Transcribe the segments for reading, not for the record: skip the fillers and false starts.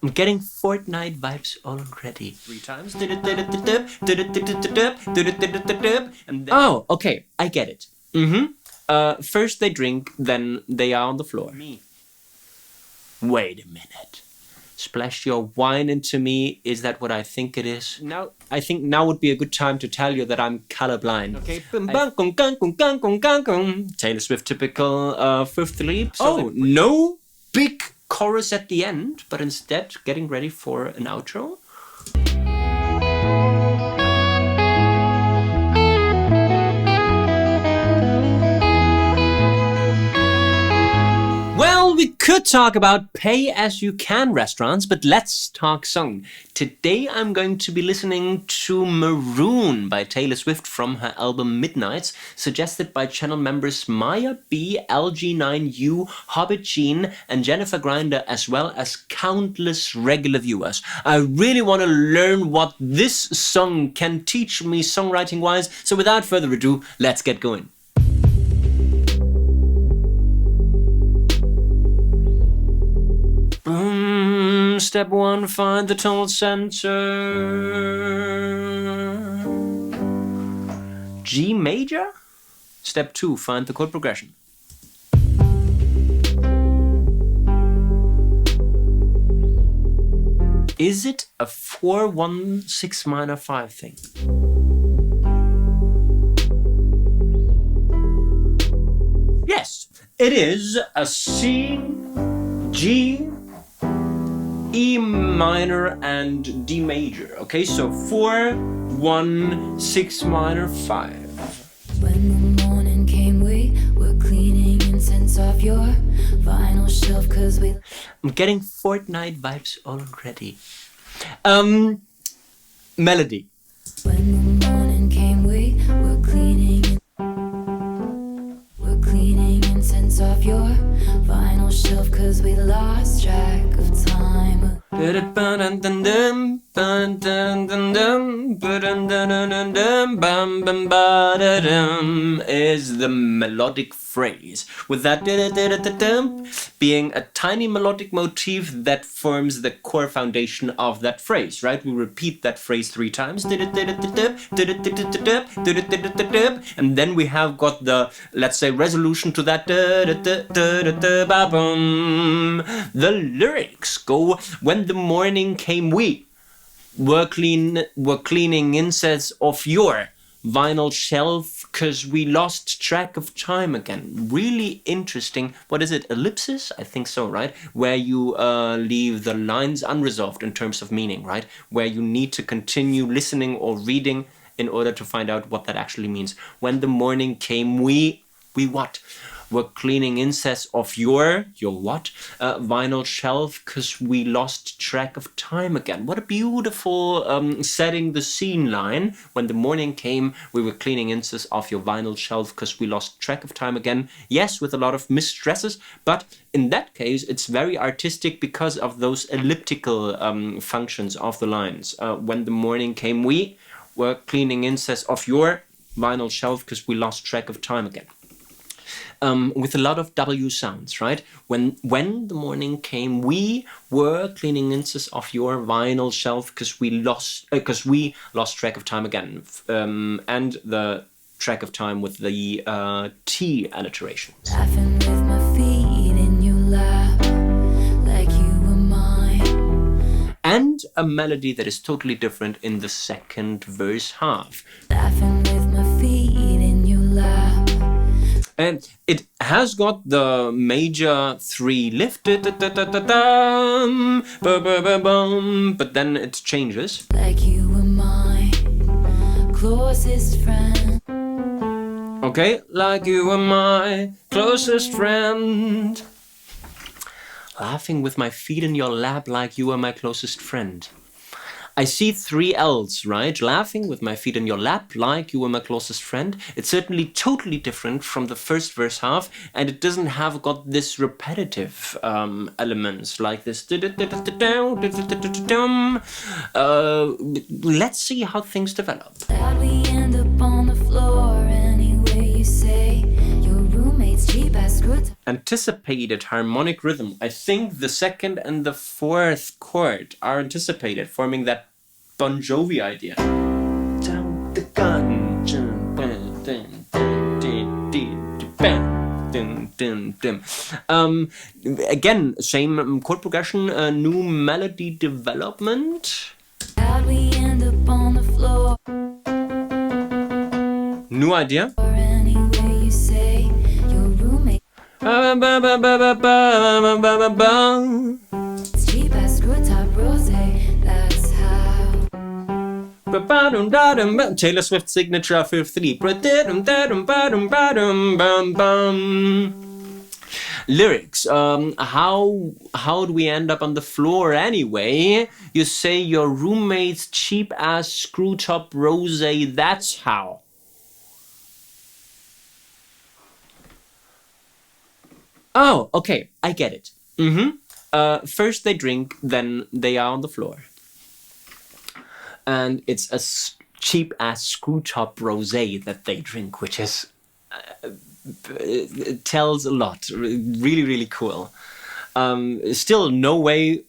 I'm getting Fortnite vibes already. 3 times. Oh, okay, I get it. First they drink, then they are on the floor. Me. Wait a minute. Splash your wine into me. Is that what I think it is? Now, I think now would be a good time to tell you that I'm colorblind. Okay. Taylor Swift typical fifth leap. Oh, no big chorus at the end, but instead getting ready for an outro. Well, we could talk about pay-as-you-can restaurants, but let's talk song. Today I'm going to be listening to Maroon by Taylor Swift from her album Midnights, suggested by channel members Maya B, LG9U, Hobbit Jean, and Jennifer Grinder, as well as countless regular viewers. I really want to learn what this song can teach me songwriting-wise, so without further ado, let's get going. Step 1, find the tone center. G major. Step 2, find the chord progression. Is it a 4-1-6 minor 5 thing? Yes, it is a C, G, E minor and D major. Okay, so 4-1-6 minor 5. When the morning came, we were cleaning incense off your vinyl shelf, 'cause we... I'm getting Fortnite vibes already. Melody. When the morning came, we were cleaning incense off your vinyl shelf, 'cause we lost track of time. Is the melodic phrase, with that being a tiny melodic motif that forms the core foundation of that phrase, right? We repeat that phrase 3 times, and then we have got the, let's say, resolution to that. The lyrics go, when the morning came, we were cleaning incense off your vinyl shelf, 'cause we lost track of time again. Really interesting. What is it? Ellipsis? I think so, right? Where you leave the lines unresolved in terms of meaning, right? Where you need to continue listening or reading in order to find out what that actually means. When the morning came, we what? We're cleaning incense off your what? Vinyl shelf, 'cause we lost track of time again. What a beautiful setting the scene line. When the morning came, we were cleaning incense off your vinyl shelf, 'cause we lost track of time again. Yes, with a lot of misstresses, but in that case, it's very artistic because of those elliptical functions of the lines. When the morning came, we were cleaning incense off your vinyl shelf, 'cause we lost track of time again. With a lot of W sounds, right? When the morning came, we were cleaning incense off your vinyl shelf, 'cause we lost track of time again, and the track of time with the T alliteration. Laughing with my feet in your lap, like you were mine. And a melody that is totally different in the second verse half. Laughing with my feet in your lap. And it has got the major 3 lifted, but then it changes. Like you were my closest friend. Okay, like you were my closest friend. Laughing with my feet in your lap, like you were my closest friend. I see 3 L's, right? Laughing with my feet in your lap, like you were my closest friend. It's certainly totally different from the first verse half, and it doesn't have got this repetitive elements like this. Let's see how things develop. Glad we end up on the floor anyway. You say your roommate's cheap ass Anticipated harmonic rhythm. I think the second and the fourth chord are anticipated, forming that Bon Jovi idea. Again, same chord progression, new melody development. How'd we end up on the floor? New idea. Or any way you say your roommate. It's cheap as screw top rosé. That's how. Taylor Swift signature 5/3. Lyrics. How do we end up on the floor anyway? You say your roommate's cheap ass screw top rosé. That's how. Oh, okay, I get it. First they drink, then they are on the floor. And it's a cheap-ass screw-top rosé that they drink, which is... it tells a lot. Really, really cool. Still no idea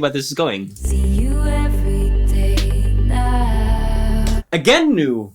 where this is going. See you every day now. Again new!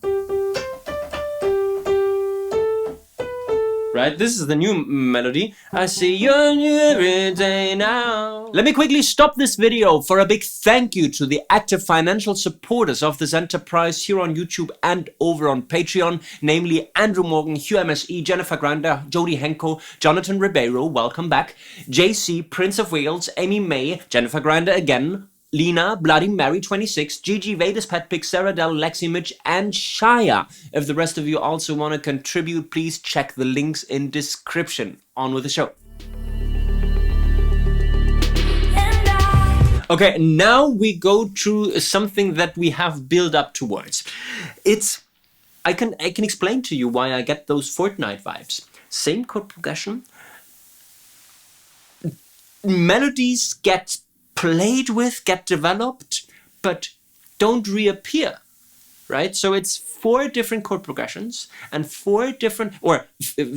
Right, this is the new melody. I see you every day now. Let me quickly stop this video for a big thank you to the active financial supporters of this enterprise here on YouTube and over on Patreon, namely Andrew Morgan, Hugh MSE, Jennifer Grinder, Jody Henko, Jonathan Ribeiro, welcome back, JC, Prince of Wales, Amy May, Jennifer Grinder again, Lena, Bloody Mary 26, Gigi, Vedas, Pet Pig, Sarah Dell, Lexi Mitch, and Shia. If the rest of you also want to contribute, please check the links in description. On with the show. Okay, now we go through something that we have built up towards. I can explain to you why I get those Fortnite vibes. Same chord progression. Melodies get played with, get developed, but don't reappear, right? So it's 4 different chord progressions and 4 different, or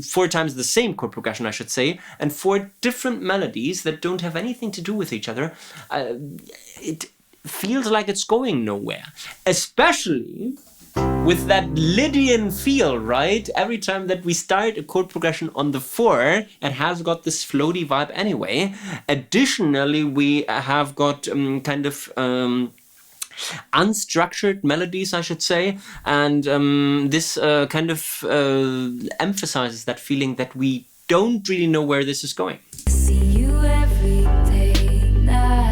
4 times the same chord progression, I should say, and 4 different melodies that don't have anything to do with each other. It feels like it's going nowhere, especially with that Lydian feel, right? Every time that we start a chord progression on the 4, it has got this floaty vibe anyway. Additionally, we have got kind of unstructured melodies, I should say, and this kind of emphasizes that feeling that we don't really know where this is going. See you every day now.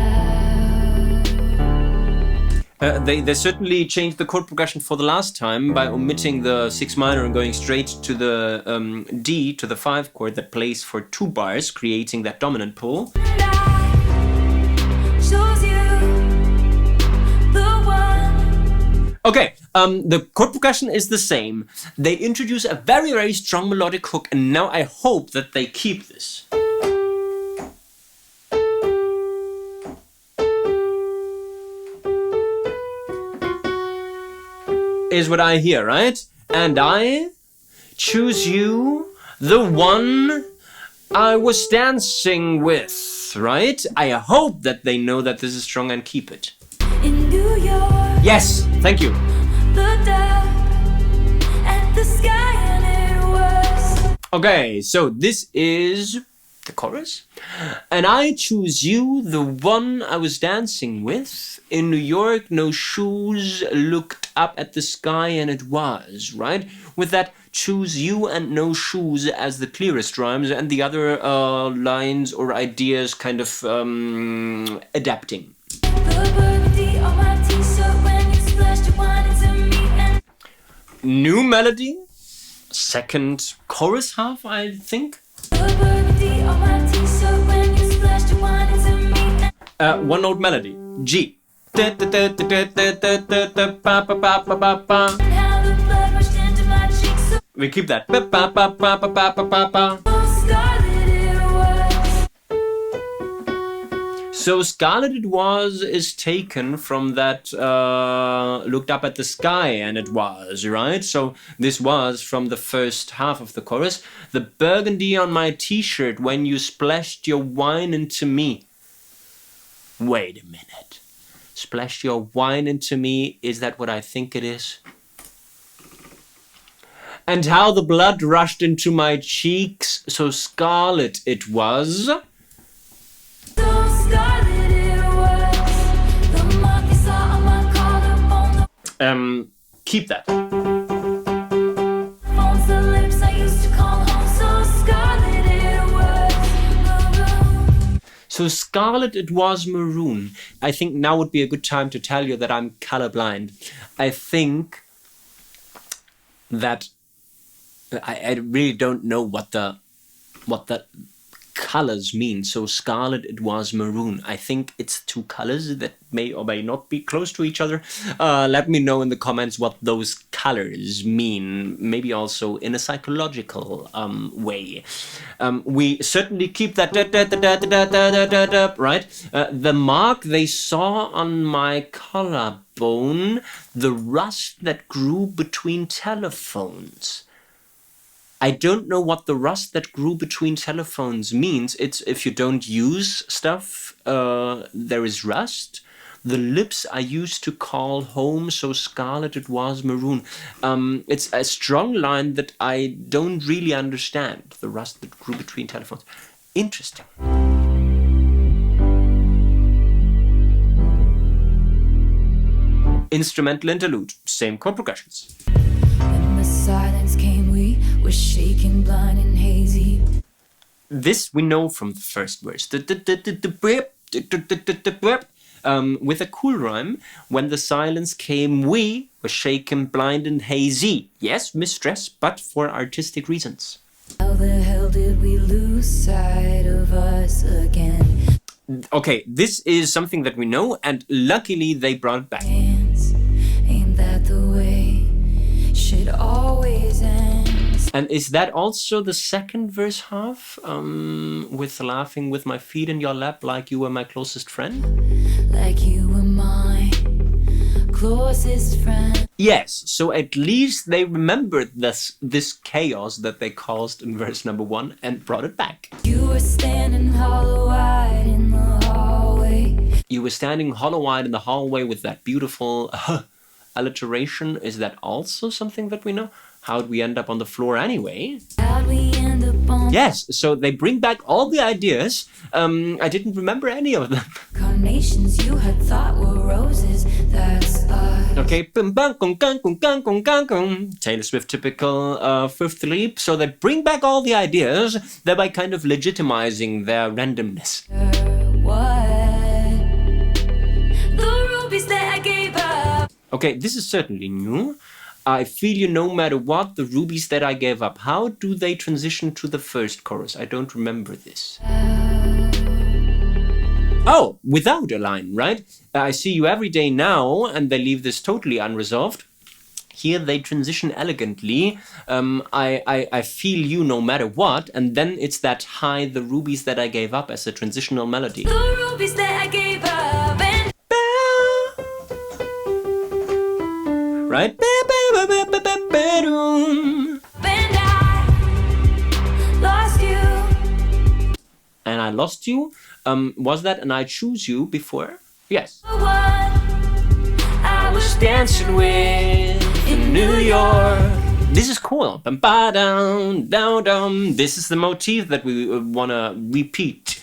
They certainly changed the chord progression for the last time by omitting the 6 minor and going straight to the D, to the 5 chord that plays for 2 bars, creating that dominant pull. Okay, the chord progression is the same. They introduce a very, very strong melodic hook, and now I hope that they keep this. Is what I hear, right? And I choose you, the one I was dancing with, right? I hope that they know that this is strong and keep it. In New York, yes, thank you. looked up at the sky and it was. Okay, so this is the chorus. And I choose you, the one I was dancing with. In New York, no shoes, looked up at the sky and it was, right? With that choose you and no shoes as the clearest rhymes, and the other lines or ideas kind of adapting. New melody, second chorus half, I think. One note melody, G. We keep that. So scarlet it was is taken from that looked up at the sky and it was, right? So this was from the first half of the chorus. The burgundy on my t-shirt when you splashed your wine into me. Wait a minute. Splashed your wine into me, is that what I think it is? And how the blood rushed into my cheeks, so scarlet it was. Keep that. So scarlet it was maroon. I think now would be a good time to tell you that I'm colorblind. I think that I really don't know what the colors mean. So scarlet it was maroon. I think it's two colors that may or may not be close to each other. Let me know in the comments what those colors mean. Maybe also in a psychological way. We certainly keep that right. The mark they saw on my collarbone, the rust that grew between telephones. I don't know what the rust that grew between telephones means. It's if you don't use stuff, there is rust. The lips I used to call home, so scarlet it was maroon. It's a strong line that I don't really understand. The rust that grew between telephones. Interesting. Instrumental interlude, same chord progressions. When the silence came, we were shaking, blind and hazy. This we know from the first verse. With a cool rhyme. When the silence came, we were shaken, blind and hazy. Yes, mistress, but for artistic reasons. How the hell did we lose sight of us again? Okay, this is something that we know, and luckily they brought it back. Ain't that the way should always end? And is that also the second verse half? With laughing with my feet in your lap like you were my closest friend? Like you were my closest friend. Yes, so at least they remembered this chaos that they caused in verse number 1 and brought it back. You were standing hollow-eyed in the hallway. You were standing hollow-eyed in the hallway with that beautiful alliteration. Is that also something that we know? How'd we end up on the floor anyway? How'd we end up on? Yes, so they bring back all the ideas. I didn't remember any of them. Carnations you had thought were roses, that's us. Okay, Taylor Swift typical fifth leap. So they bring back all the ideas, thereby kind of legitimizing their randomness. What? The rubies that I gave up. Okay, this is certainly new. I feel you no matter what, the rubies that I gave up. How do they transition to the first chorus? I don't remember this. Oh, without a line, right? I see you every day now, and they leave this totally unresolved. Here they transition elegantly. I feel you no matter what, and then it's that high, the rubies that I gave up as a transitional melody. The rubies that I gave up and right? And I lost you. Was that and I choose you before? Yes. I was Dancing with in New York. This is cool. This is the motif that we want to repeat.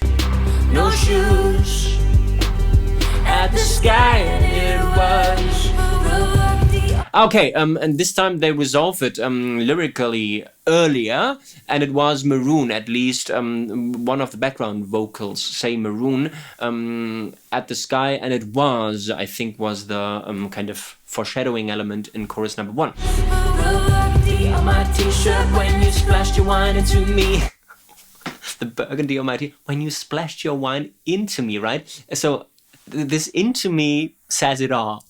No shoes at the sky, and it was. Okay, and this time they resolve it lyrically earlier, and it was Maroon, at least one of the background vocals say Maroon at the sky, and it was, I think, was the kind of foreshadowing element in chorus number 1. Burgundy on my t-shirt when you splashed your wine into me. The burgundy on my t-shirt when you splashed your wine into me, right? So this into me says it all.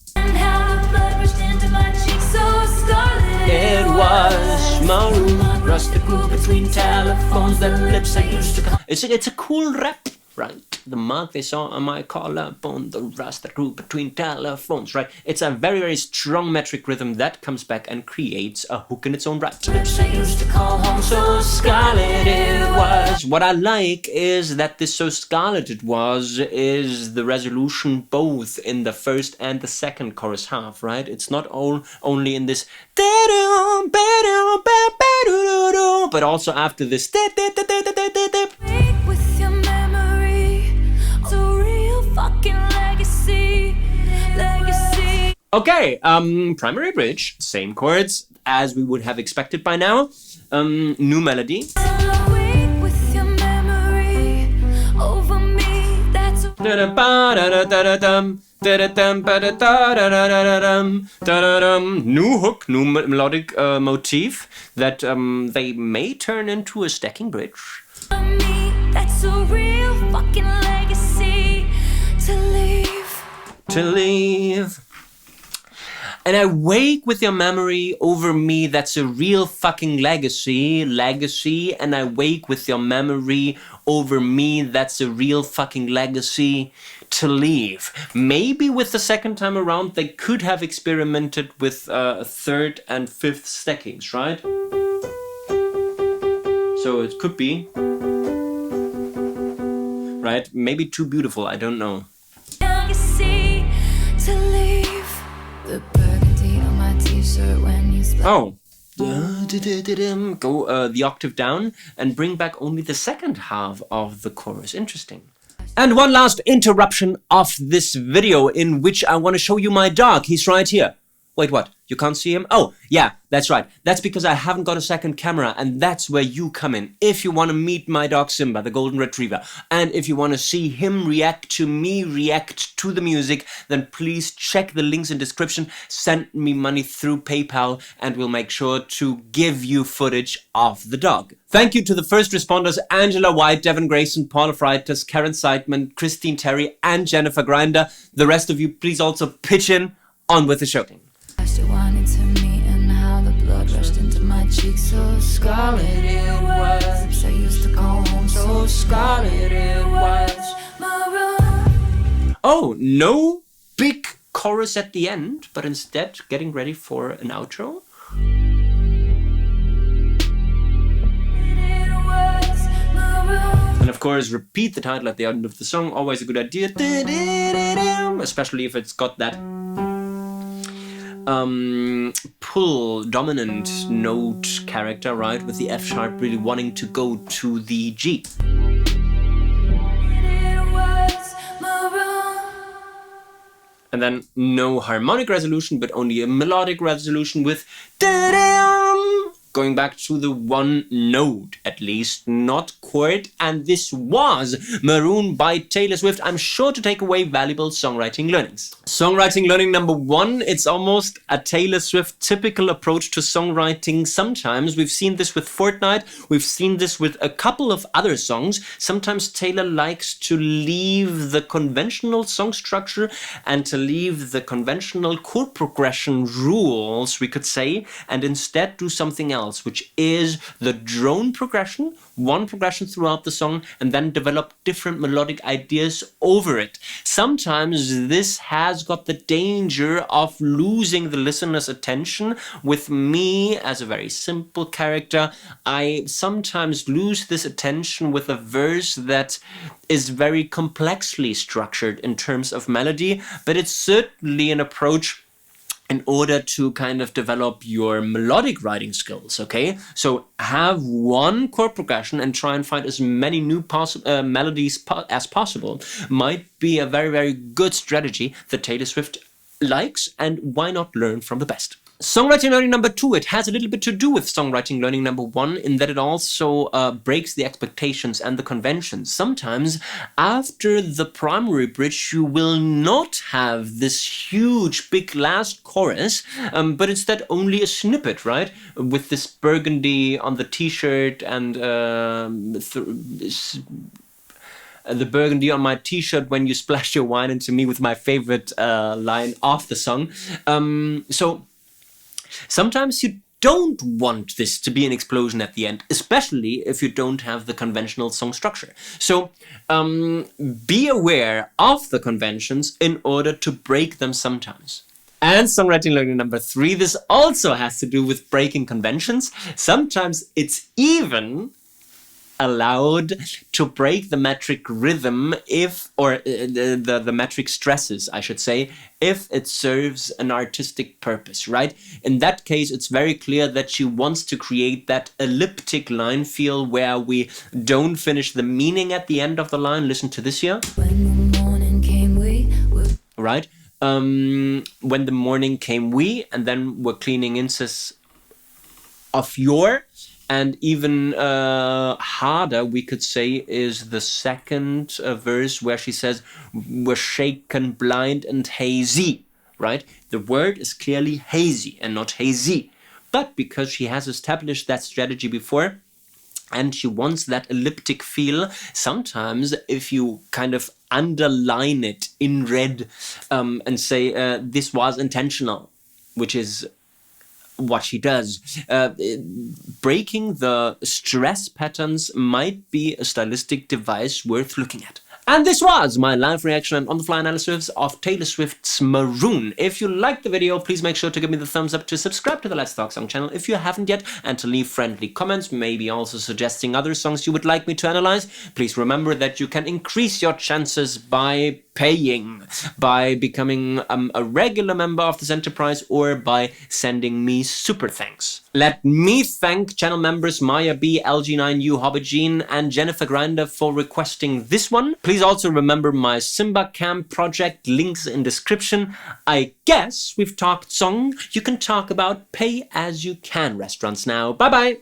It was maroon, rust that grew between telephones, the lips I used to call. It's a cool rap right? The mark they saw on my collarbone, the rust that grew between telephones, right? It's a very, very strong metric rhythm that comes back and creates a hook in its own right. I used to call home so scarlet it was. What I like is that this so scarlet it was is the resolution both in the first and the second chorus half, right? It's not only in this, but also after this. With your memory, it's a real fucking legacy. Okay, primary bridge, same chords as we would have expected by now. New melody. With your memory over me, that's New hook, new melodic motif that they may turn into a stacking bridge. me, that's a real fucking legacy to leave. To leave. And I wake with your memory over me, that's a real fucking legacy. And I wake with your memory over me, that's a real fucking legacy to leave. Maybe with the second time around, they could have experimented with third and fifth stackings, right? So it could be. Right? Maybe too beautiful, I don't know. Legacy to leave. The burgundy on my t-shirt when you splash. Oh. Go the octave down and bring back only the second half of the chorus. Interesting. And one last interruption of this video in which I want to show you my dog. He's right here. Wait, what? You can't see him? Oh, yeah, that's right. That's because I haven't got a second camera, and that's where you come in. If you want to meet my dog Simba, the golden retriever, and if you want to see him react to me react to the music, then please check the links in description, send me money through PayPal, and we'll make sure to give you footage of the dog. Thank you to the first responders, Angela White, Devin Grayson, Paula Freitas, Karen Seidman, Christine Terry, and Jennifer Grinder. The rest of you, please also pitch in. On with the show. Your wine into me and how the blood rushed into my cheeks. So scarlet it was. I used to go home. So scarlet it was. Maroon. Oh, no big chorus at the end, but instead getting ready for an outro. It was maroon. And of course, repeat the title at the end of the song. Always a good idea. Especially if it's got that pull dominant note character, right, with the F sharp really wanting to go to the G. It was maroon. And then no harmonic resolution, but only a melodic resolution with going back to the one note, at least, not chord. And this was Maroon by Taylor Swift. I'm sure to take away valuable songwriting learnings. Songwriting learning number one, it's almost a Taylor Swift typical approach to songwriting. Sometimes we've seen this with Fortnite, we've seen this with a couple of other songs. Sometimes Taylor likes to leave the conventional song structure and to leave the conventional chord progression rules, we could say, and instead do something else, which is the drone progression, one progression throughout the song, and then develop different melodic ideas over it. Sometimes this has got the danger of losing the listener's attention. With me, as a very simple character, I sometimes lose this attention with a verse that is very complexly structured in terms of melody, but it's certainly an approach in order to kind of develop your melodic writing skills, okay? So have one chord progression and try and find as many new melodies as possible might be a very, very good strategy that Taylor Swift likes, and why not learn from the best? Songwriting learning number two, it has a little bit to do with songwriting learning number one in that it also breaks the expectations and the conventions. Sometimes after the primary bridge you will not have this huge big last chorus, but instead only a snippet, right? With this burgundy on the t-shirt and the burgundy on my t-shirt when you splash your wine into me, with my favorite line of the song. So sometimes you don't want this to be an explosion at the end, especially if you don't have the conventional song structure. So be aware of the conventions in order to break them sometimes. And songwriting learning number 3, this also has to do with breaking conventions. Sometimes it's even allowed to break the metric rhythm or the metric stresses, I should say, if it serves an artistic purpose, right? In that case, it's very clear that she wants to create that elliptic line feel where we don't finish the meaning at the end of the line. Listen to this here. When the morning came, we were Right? When the morning came, and then we're cleaning incense of your. And even harder, we could say, is the second verse where she says, we're shaken, blind, and hazy, right? The word is clearly hazy and not hazy. But because she has established that strategy before, and she wants that elliptic feel, sometimes if you kind of underline it in red and say, this was intentional, which is what she does. Breaking the stress patterns might be a stylistic device worth looking at. And this was my live reaction and on-the-fly analysis of Taylor Swift's Maroon. If you liked the video, please make sure to give me the thumbs up, to subscribe to the Let's Talk Song channel if you haven't yet, and to leave friendly comments, maybe also suggesting other songs you would like me to analyze. Please remember that you can increase your chances by paying, by becoming a regular member of this enterprise, or by sending me super thanks. Let me thank channel members Maya B, LG9U, Hobbit and Jennifer Grinder for requesting this one. Please also remember my Simba Camp project, links in description. I guess we've talked song. You can talk about pay as you can restaurants now. Bye bye!